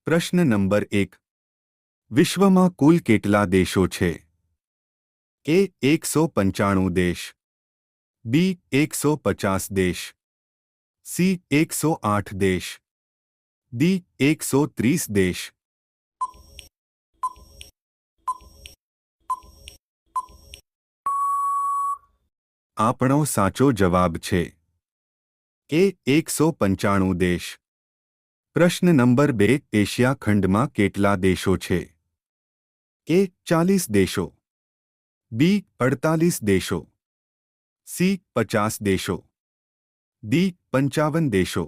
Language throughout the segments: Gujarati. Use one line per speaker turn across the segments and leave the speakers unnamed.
પ્રશ્ન નંબર 1. વિશ્વમાં કુલ કેટલા દેશો છે? એ 195 દેશ, બી 150 દેશ, સી 108 દેશ, ડી 130 દેશ. આપણો સાચો જવાબ છે એ 195 દેશ. પ્રશ્ન નંબર 2. એશિયા ખંડમાં કેટલા દેશો છે? એ 40 દેશો, બી 48 દેશો, સી 50 દેશો, ડી 55 દેશો.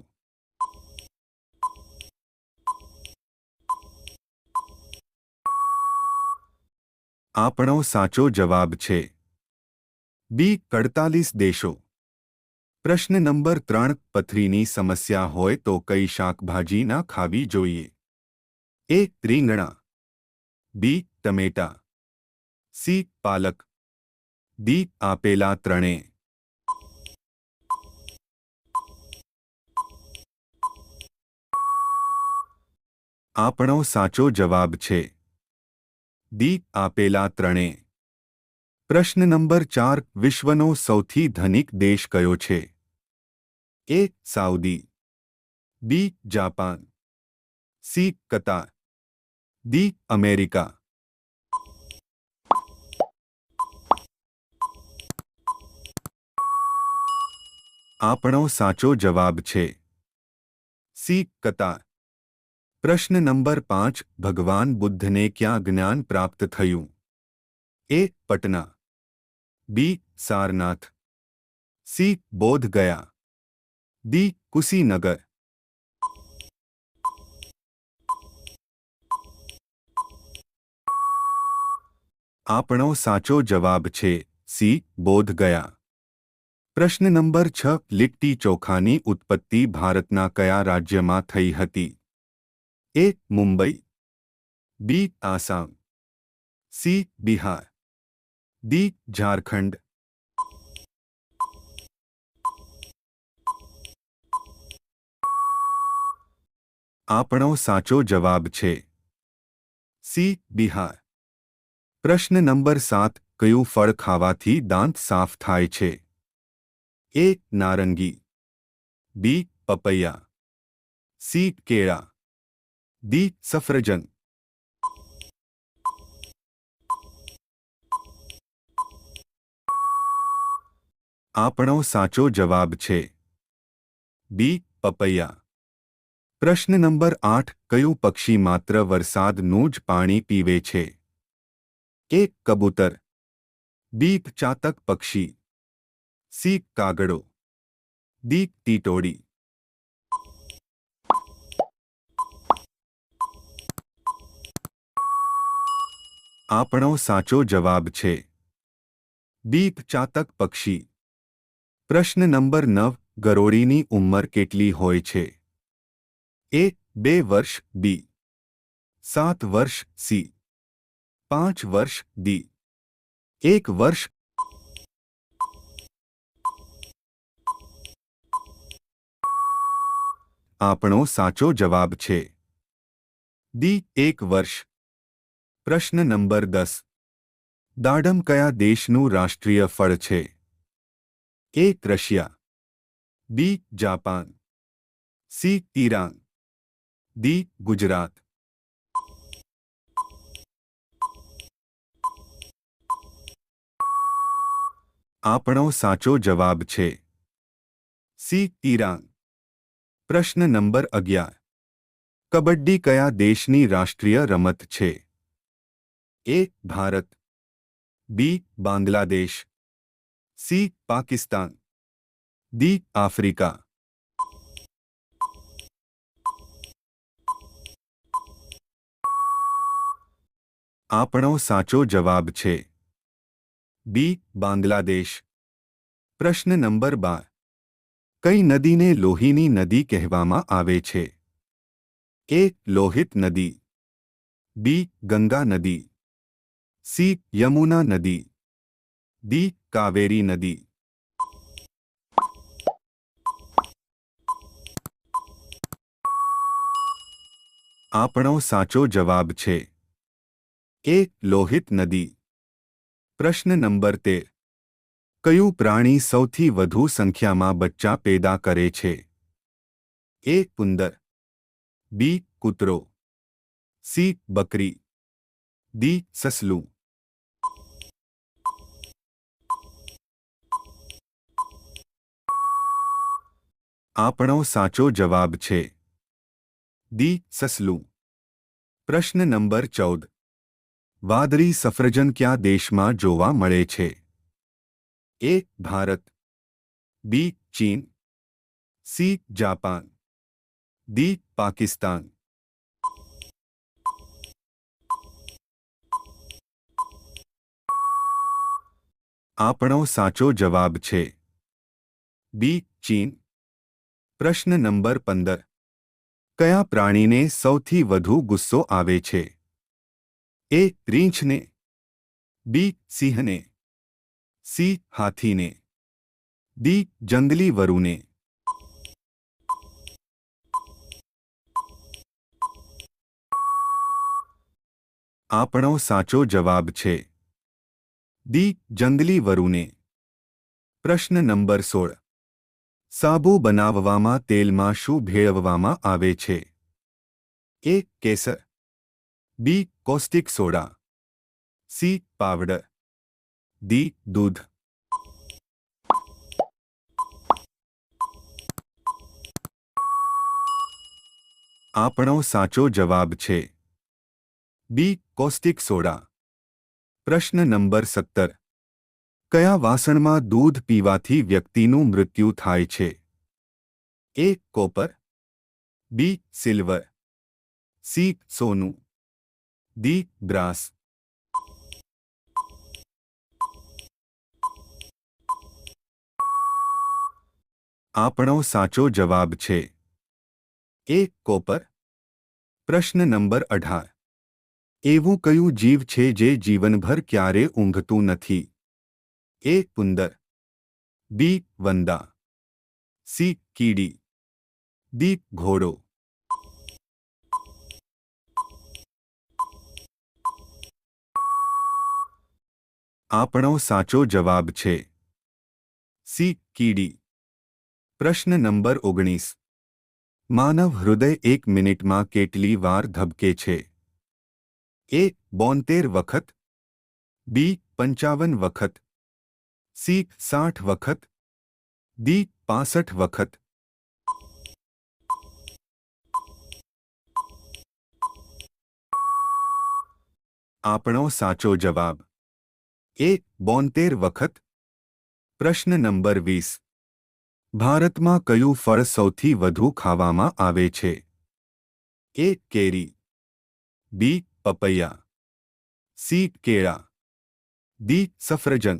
આપણો સાચો જવાબ છે બી 48 દેશો. પ્રશ્ન નંબર 3. પથરીની સમસ્યા હોય તો કઈ શાકભાજી ના ખાવી જોઈએ? એ રીંગણા, બી ટમેટા, સી પાલક, ડી આપેલા ત્રણેય. આપણો સાચો જવાબ છે ડી આપેલા ત્રણેય. પ્રશ્ન નંબર 4. વિશ્વનો સૌથી ધનિક દેશ કયો છે? એ સાઉદી, બી જાપાન, સી કતાર, ડી અમેરિકા. આપણો સાચો જવાબ છે સી કતાર. પ્રશ્ન નંબર 5. ભગવાન બુદ્ધને ક્યાં જ્ઞાન પ્રાપ્ત થયું? એ પટના, બી સારનાથ, સી બોધ ગયા, ડી કુશીનગર. આપણો સાચો જવાબ છે સી બોધ ગયા. પ્રશ્ન નંબર 6. લીટ્ટી ચોખાની ઉત્પત્તિ ભારતના કયા રાજ્યમાં થઈ હતી? એ મુંબઈ, બી આસામ, સી બિહાર, ડી ઝારખંડ. આપણો સાચો જવાબ છે સી બિહાર. પ્રશ્ન નંબર 7. કયું ફળ ખાવાથી દાંત સાફ થાય છે? એ નારંગી, બી પપૈયા, સી કેળા, ડી સફરજન. આપણો સાચો જવાબ છે બી પપૈયા. પ્રશ્ન નંબર 8. કયું પક્ષી માત્ર વરસાદનું જ પાણી પીવે છે? એ કબૂતર, બી ચાતક પક્ષી, સી કાગડો, ડી ટીટોડી. આપણો સાચો જવાબ છે બી ચાતક પક્ષી. પ્રશ્ન નંબર 9. ગરોળીની ઉંમર કેટલી હોય છે? એ 2 વર્ષ, બી 7 વર્ષ, સી 5 વર્ષ, ડી 1 વર્ષ. આપણો સાચો જવાબ છે ડી 1 વર્ષ. પ્રશ્ન નંબર 10. દાડમ કયા દેશનું રાષ્ટ્રીય ફળ છે? A Russia, B Japan, C Iran, D Gujarat. આપણો સાચો જવાબ છે સી ઈરાન. પ્રશ્ન નંબર 11. કબડ્ડી કયા દેશની રાષ્ટ્રીય રમત છે? A Bharat, B Bangladesh, C Pakistan, D Africa. આપણો સાચો જવાબ છે બી બાંગ્લાદેશ. પ્રશ્ન નંબર 12. કઈ નદીને લોહીની નદી કહેવામાં આવે છે? એ લોહિત નદી, બી ગંગા નદી, સી યમુના નદી, ડી કાવેરી નદી. આપણો સાચો જવાબ છે એ લોહિત નદી. પ્રશ્ન નંબર 13. કયું પ્રાણી સૌથી વધુ સંખ્યામાં બચ્ચા પેદા કરે છે? એ ઉંદર, બી કૂતરો, સી બકરી, ડી સસલું. આપણો સાચો જવાબ છે ડી સસલું. પ્રશ્ન નંબર 14. વાદળી સફરજન કયા દેશમાં જોવા મળે છે? એ ભારત, બી ચીન, સી જાપાન, ડી પાકિસ્તાન. આપણો સાચો જવાબ છે બી ચીન. પ્રશ્ન નંબર 15. કયા પ્રાણીને સૌથી વધુ ગુસ્સો આવે છે? એ રીંછને, બી સિંહને, સી હાથીને, ડી જંગલી વરુને. આપણો સાચો જવાબ છે ડી જંગલી વરુને. પ્રશ્ન નંબર 16. સાબુ બનાવવામાં તેલમાં શું ભેળવવામાં આવે છે? એ કેસર, B caustic soda, C powder, D દૂધ. આપણો સાચો જવાબ છે બી કોસ્ટિક સોડા. પ્રશ્ન નંબર 17. કયા વાસણમાં દૂધ પીવાથી વ્યક્તિનું મૃત્યુ થાય છે? A copper, B silver, C સોનું, ડી બ્રાસ. આપણો સાચો જવાબ છે એ કોપર. પ્રશ્ન નંબર 18. એવું કયું જીવ છે જે જીવનભર ક્યારે ઊંઘતું નથી? એ ઉંદર, બી વંદા, સી કીડી, ડી ઘોડો. આપણો સાચો જવાબ છે સી કીડી. પ્રશ્ન નંબર 19. માનવ હૃદય 1 મિનિટમાં કેટલી વાર ધબકે છે? એ 72 વખત, બી 55 વખત, સી 60 વખત, ડી 65 વખત. આપણો સાચો જવાબ એ 72 વખત. પ્રશ્ન નંબર 20. ભારતમાં કયું ફળ સૌથી વધુ ખાવામાં આવે છે? એ કેરી, બી પપૈયા, સી કેળા, ડી સફરજન.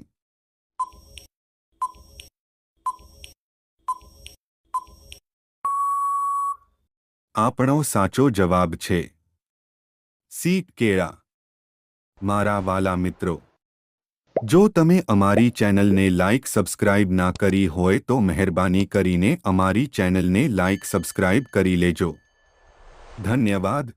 આપણો સાચો જવાબ છે સી કેળા. મારા વાલા મિત્રો, જો તમે અમારી ચેનલને લાઇક સબસ્ક્રાઇબ ના કરી હોય તો મહેરબાની કરીને અમારી ચેનલને લાઇક સબસ્ક્રાઇબ કરી લેજો. ધન્યવાદ.